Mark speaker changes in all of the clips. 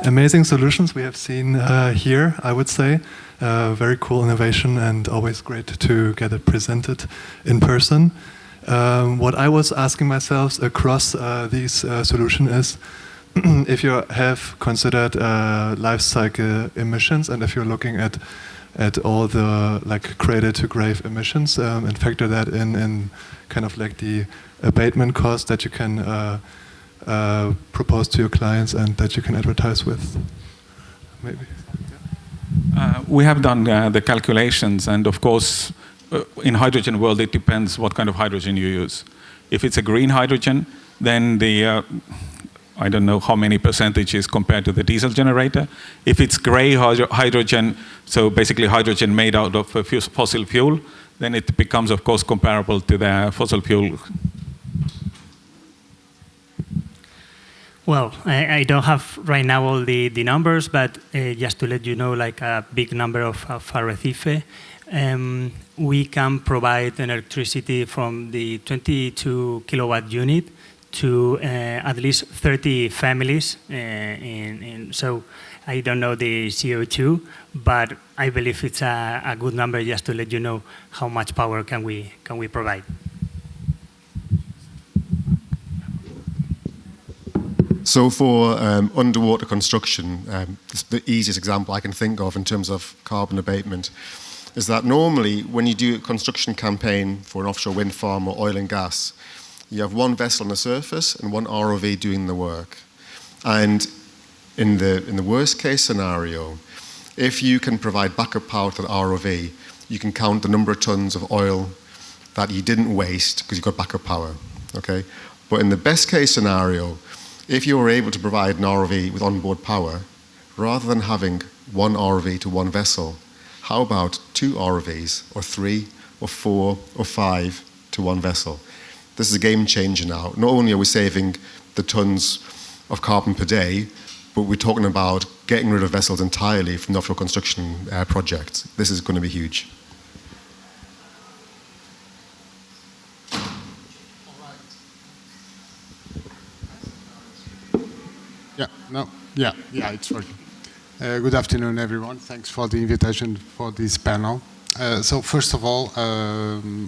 Speaker 1: amazing solutions we have seen here, I would say. Very cool innovation and always great to get it presented in person. What I was asking myself across these solutions is if you have considered life cycle emissions and if you're looking at all the like cradle to grave emissions and factor that in kind of like the abatement cost that you can propose to your clients and that you can advertise with, maybe.
Speaker 2: We have done the calculations, and of course, in hydrogen world, it depends what kind of hydrogen you use. If it's a green hydrogen, then the I don't know how many percentages compared to the diesel generator. If it's grey hydrogen, so basically hydrogen made out of fossil fuel, then it becomes, of course, comparable to the fossil fuel.
Speaker 3: Well, I don't have right now all the numbers, but just to let you know, like a big number of Arrecife, we can provide electricity from the 22 kilowatt unit to at least 30 families. So I don't know the CO2, but I believe it's a good number just to let you know how much power can we provide.
Speaker 4: So for underwater construction, the easiest example I can think of in terms of carbon abatement is that normally when you do a construction campaign for an offshore wind farm or oil and gas, you have one vessel on the surface and one ROV doing the work. And in the worst case scenario, if you can provide backup power to the ROV, you can count the number of tons of oil that you didn't waste because you've got backup power, okay? But in the best case scenario, if you were able to provide an ROV with onboard power, rather than having one ROV to one vessel, how about 2 ROVs, or 3, or 4, or 5 to one vessel? This is a game changer now. Not only are we saving the tons of carbon per day, but we're talking about getting rid of vessels entirely from the offshore construction projects. This is going to be huge.
Speaker 5: Yeah, it's working. Good afternoon, everyone. Thanks for the invitation for this panel. So first of all,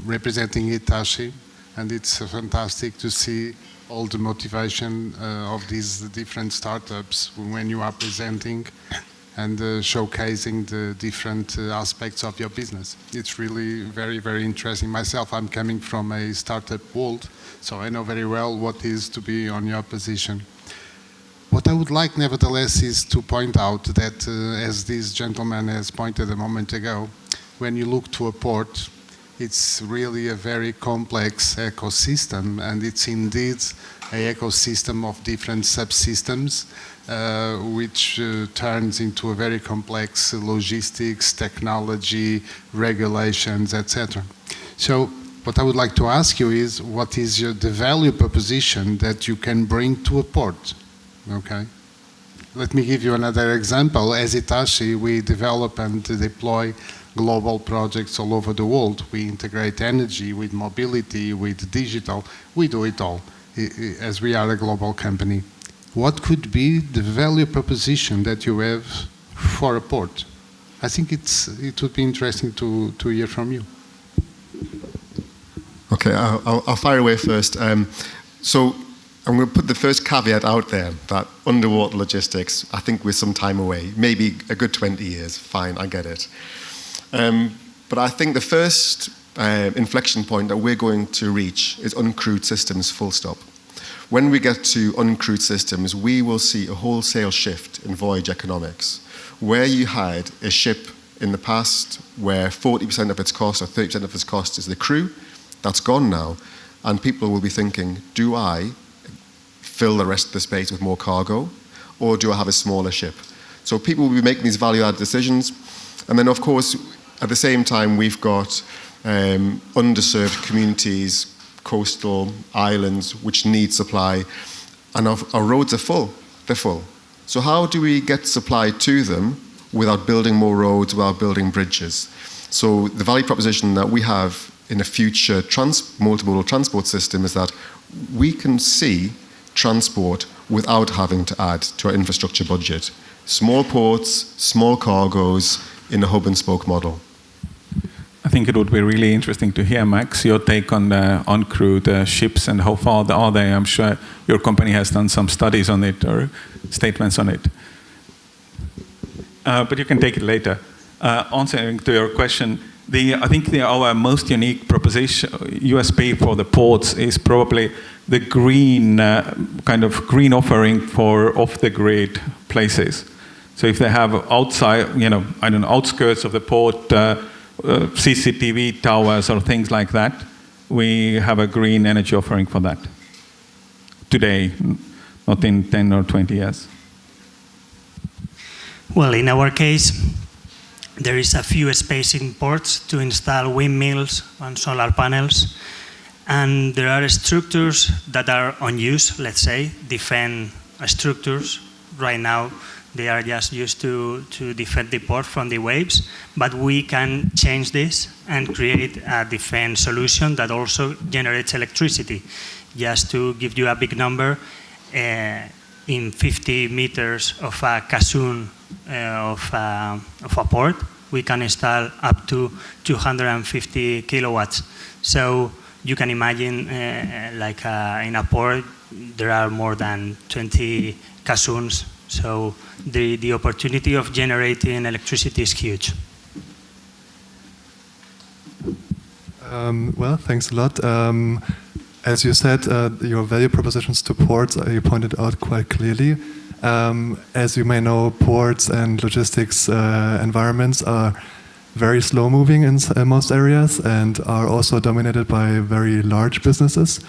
Speaker 5: representing Hitachi, and it's fantastic to see all the motivation of these different startups when you are presenting and showcasing the different aspects of your business. It's really very, very interesting. Myself, I'm coming from a startup world, so I know very well what is to be on your position. What I would like, nevertheless, is to point out that, as this gentleman has pointed a moment ago, when you look to a port, it's really a very complex ecosystem, and it's indeed an ecosystem of different subsystems, which turns into a very complex logistics, technology, regulations, etc. So what I would like to ask you is, what is the value proposition that you can bring to a port? Okay. Let me give you another example. As Hitachi, we develop and deploy global projects all over the world. We integrate energy with mobility, with digital. We do it all, as we are a global company. What could be the value proposition that you have for a port? I think it would be interesting to hear from you.
Speaker 4: Okay, I'll fire away first. So I'm going to put the first caveat out there that underwater logistics, I think we're some time away, maybe a good 20 years, fine, I get it. But I think the first inflection point that we're going to reach is uncrewed systems, full stop. When we get to uncrewed systems, we will see a wholesale shift in voyage economics. Where you had a ship in the past where 40% of its cost or 30% of its cost is the crew, that's gone now. And people will be thinking, do I fill the rest of the space with more cargo, or do I have a smaller ship? So people will be making these value-added decisions. And then, of course, at the same time, we've got underserved communities, coastal islands, which need supply. And our roads are full. They're full. So how do we get supply to them without building more roads, without building bridges? So the value proposition that we have in a future multimodal transport system is that we can see transport without having to add to our infrastructure budget. Small ports, small cargoes in a hub and spoke model.
Speaker 2: I think it would be really interesting to hear, Max, your take on the uncrewed ships and how far are they? I'm sure your company has done some studies on it or statements on it. But you can take it later. Answering to your question, I think our most unique proposition, USP for the ports is probably the green kind of green offering for off-the-grid places. So if they have outside, outskirts of the port, CCTV towers or things like that, we have a green energy offering for that today, not in 10 or 20 years.
Speaker 3: Well, in our case, there is a few space in ports to install windmills and solar panels, and there are structures that are unused, let's say, defend structures. Right now, they are just used to defend the port from the waves, but we can change this and create a defense solution that also generates electricity. Just to give you a big number, in 50 meters of a caisson of a port, we can install up to 250 kilowatts. So you can imagine, in a port, there are more than 20 caissons. So the opportunity of generating electricity is huge.
Speaker 1: Well, thanks a lot. As you said, your value propositions to ports, you pointed out quite clearly. As you may know, ports and logistics environments are very slow-moving in most areas and are also dominated by very large businesses.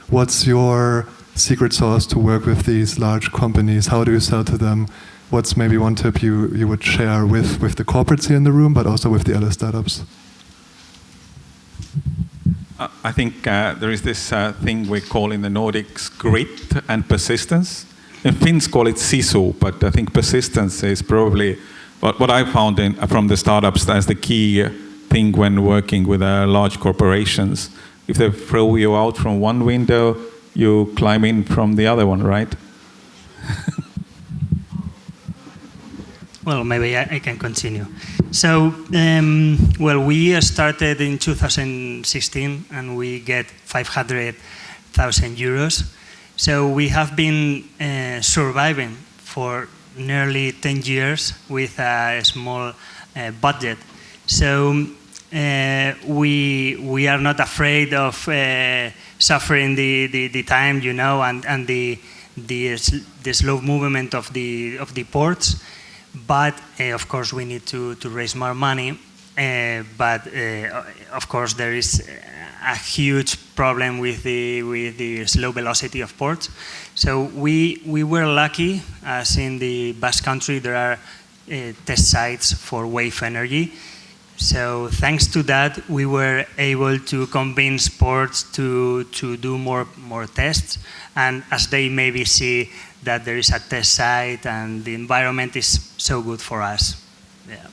Speaker 1: What's your secret sauce to work with these large companies? How do you sell to them? What's maybe one tip you would share with the corporates here in the room, but also with the other startups?
Speaker 2: I think there is this thing we call in the Nordics grit and persistence. The Finns call it sisu, but I think persistence is probably what I found from the startups as the key thing when working with large corporations. If they throw you out from one window, you climb in from the other one, right?
Speaker 3: Well, maybe I can continue. So, we started in 2016 and we get 500,000 euros. So we have been surviving for nearly 10 years with a small budget. So we are not afraid of suffering the time, and the slow movement of the ports. But of course, we need to raise more money. But of course, there is a huge problem with the slow velocity of ports. So we were lucky, as in the Basque Country, there are test sites for wave energy. So thanks to that, we were able to convince ports to do more tests. And as they maybe see that there is a test site and the environment is so good for us. Yeah.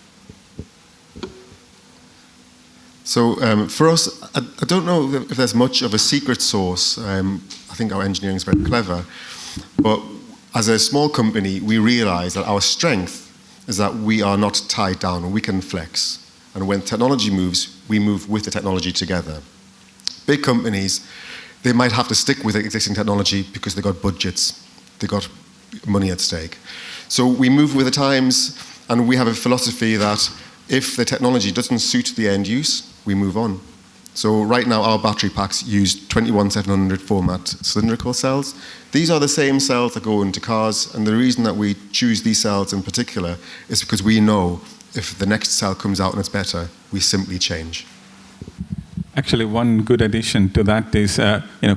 Speaker 4: So for us, I don't know if there's much of a secret sauce. I think our engineering is very clever. But as a small company, we realize that our strength is that we are not tied down and we can flex. And when technology moves, we move with the technology together. Big companies, they might have to stick with existing technology because they've got budgets, they've got money at stake. So we move with the times, and we have a philosophy that if the technology doesn't suit the end use, we move on. So right now our battery packs use 21700 format cylindrical cells. These are the same cells that go into cars, and the reason that we choose these cells in particular is because we know if the next cell comes out and it's better, we simply change.
Speaker 2: Actually, one good addition to that is,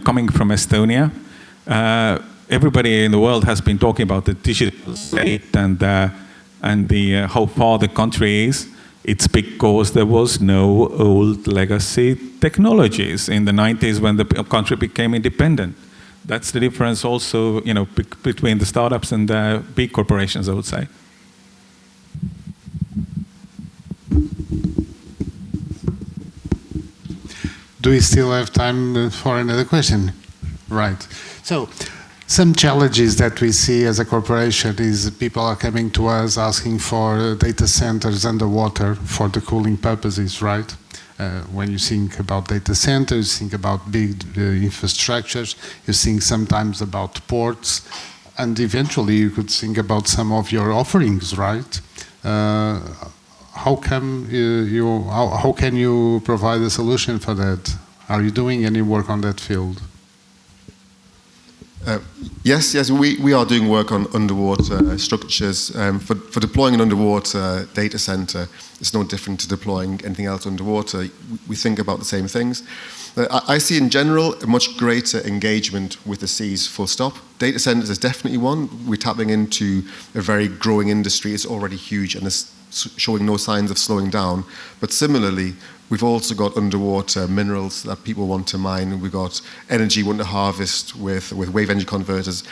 Speaker 2: coming from Estonia, everybody in the world has been talking about the digital state and how far the country is. It's because there was no old legacy technologies in the 90s when the country became independent. That's the difference also, between the startups and the big corporations, I would say.
Speaker 5: Do we still have time for another question? Right. So, Some challenges that we see as a corporation is people are coming to us asking for data centers underwater for the cooling purposes, right? When you think about data centers, think about big infrastructures, you think sometimes about ports, and eventually you could think about some of your offerings, right? How can you provide a solution for that? Are you doing any work on that field?
Speaker 4: Yes, we are doing work on underwater structures. For deploying an underwater data center, it's no different to deploying anything else underwater. We think about the same things. I see in general a much greater engagement with the seas, full stop. Data centers is definitely one. We're tapping into a very growing industry. It's already huge and it's showing no signs of slowing down. But similarly, we've also got underwater minerals that people want to mine. We've got energy we want to harvest with wave energy converters.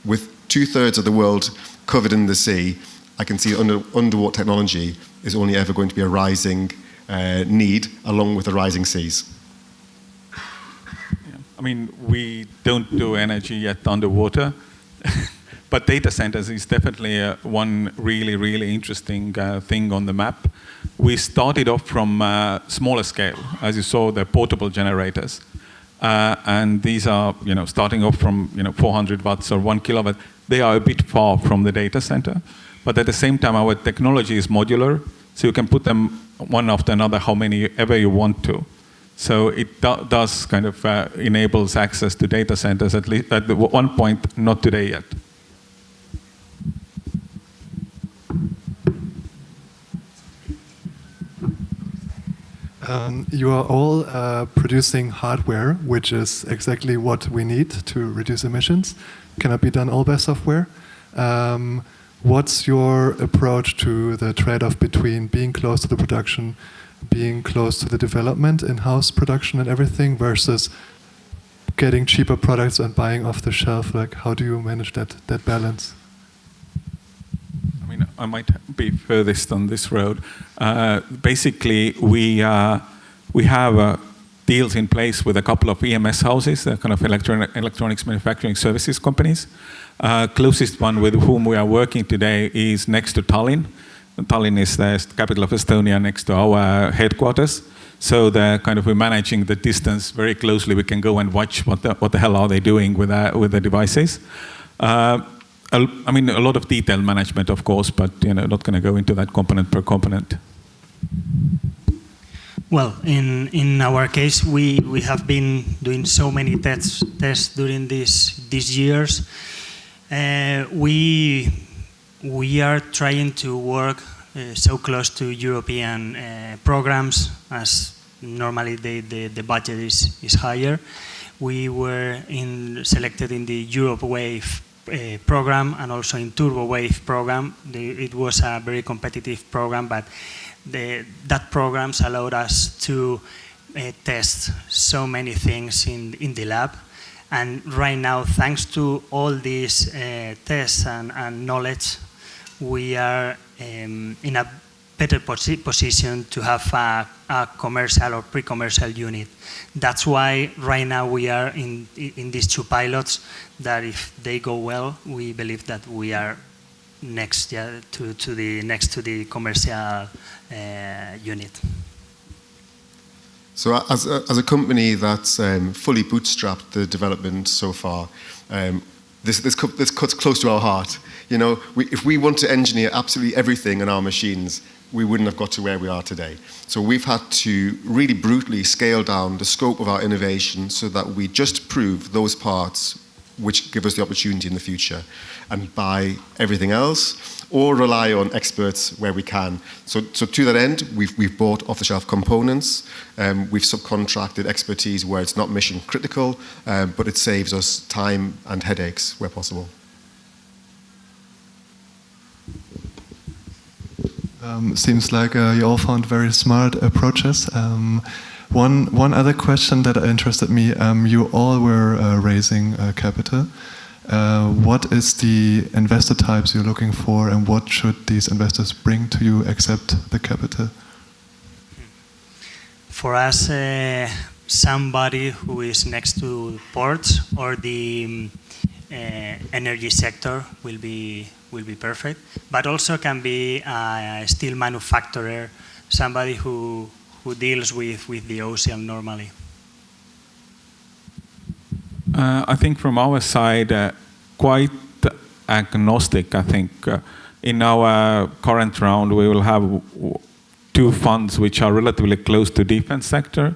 Speaker 4: With 2/3 of the world covered in the sea, I can see underwater technology is only ever going to be a rising need along with the rising seas.
Speaker 2: Yeah. I mean, we don't do energy yet underwater. But data centers is definitely one really, really interesting thing on the map. We started off from smaller scale, as you saw, the portable generators. And these are, starting off from 400 watts or 1 kilowatt. They are a bit far from the data center. But at the same time, our technology is modular, so you can put them one after another, how many ever you want to. So it does kind of enables access to data centers, at least at one point, not today yet.
Speaker 1: You are all producing hardware, which is exactly what we need to reduce emissions. Cannot be done all by software. What's your approach to the trade-off between being close to the production, being close to the development, in-house production and everything, versus getting cheaper products and buying off the shelf? Like, how do you manage that balance?
Speaker 2: I might be furthest on this road. Basically, we have deals in place with a couple of EMS houses, kind of electronics manufacturing services companies. Closest one with whom we are working today is next to Tallinn. Tallinn is the capital of Estonia, next to our headquarters. So we're managing the distance very closely. We can go and watch what the hell are they doing with the devices. A lot of detail management, of course, but not going to go into that component per component.
Speaker 3: Well, in our case, we have been doing so many tests during these years. We are trying to work so close to European programs, as normally the budget is higher. We were selected in the Europe Wave program and also in Turbo Wave program. It was a very competitive program, but that programs allowed us to test so many things in the lab. And right now, thanks to all these tests and knowledge, we are in a better position to have a commercial or pre-commercial unit. That's why right now we are in these 2 pilots that if they go well, we believe that we are next to the commercial unit.
Speaker 4: So as a company that's fully bootstrapped the development so far, this cuts close to our heart. If we want to engineer absolutely everything in our machines, we wouldn't have got to where we are today. So we've had to really brutally scale down the scope of our innovation so that we just prove those parts which give us the opportunity in the future, and buy everything else or rely on experts where we can. So to that end, we've bought off-the-shelf components, we've subcontracted expertise where it's not mission critical, but it saves us time and headaches where possible.
Speaker 1: Seems like you all found very smart approaches. One other question that interested me, you all were raising capital. What is the investor types you're looking for, and what should these investors bring to you except the capital?
Speaker 3: For us, somebody who is next to ports or the energy sector will be perfect, but also can be a steel manufacturer, somebody who deals with the ocean normally.
Speaker 2: I think from our side, quite agnostic. I think in our current round we will have 2 funds which are relatively close to defense sector,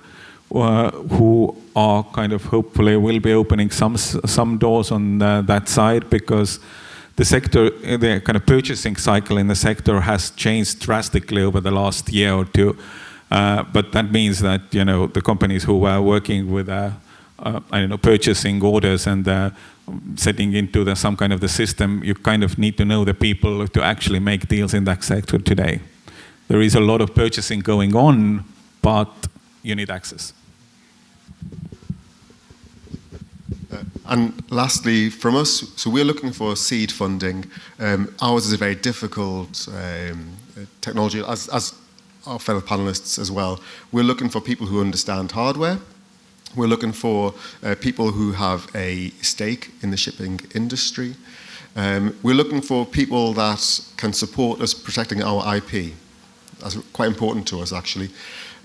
Speaker 2: who are kind of hopefully will be opening some doors on that side, because the sector, the kind of purchasing cycle in the sector has changed drastically over the last year or 2. But that means that the companies who are working with purchasing orders and setting into some kind of the system, you kind of need to know the people to actually make deals in that sector today. There is a lot of purchasing going on, but you need access.
Speaker 4: And lastly, from us, so we're looking for seed funding. Ours is a very difficult technology, as our fellow panelists as well. We're looking for people who understand hardware. We're looking for people who have a stake in the shipping industry. We're looking for people that can support us protecting our IP. That's quite important to us, actually.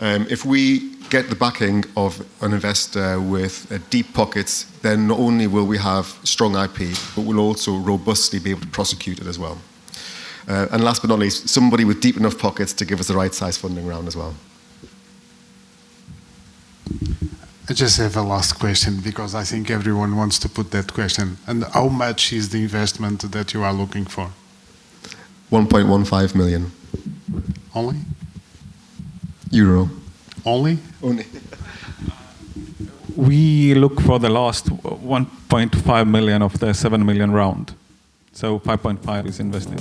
Speaker 4: If we get the backing of an investor with deep pockets, then not only will we have strong IP, but we'll also robustly be able to prosecute it as well. And last but not least, somebody with deep enough pockets to give us the right size funding round as well.
Speaker 5: I just have a last question, because I think everyone wants to put that question. And how much is the investment that you are looking for?
Speaker 4: 1.15 million.
Speaker 5: Only?
Speaker 4: Euro.
Speaker 5: Only?
Speaker 4: Only.
Speaker 2: We look for the last 1.5 million of the 7 million round. So 5.5 is invested.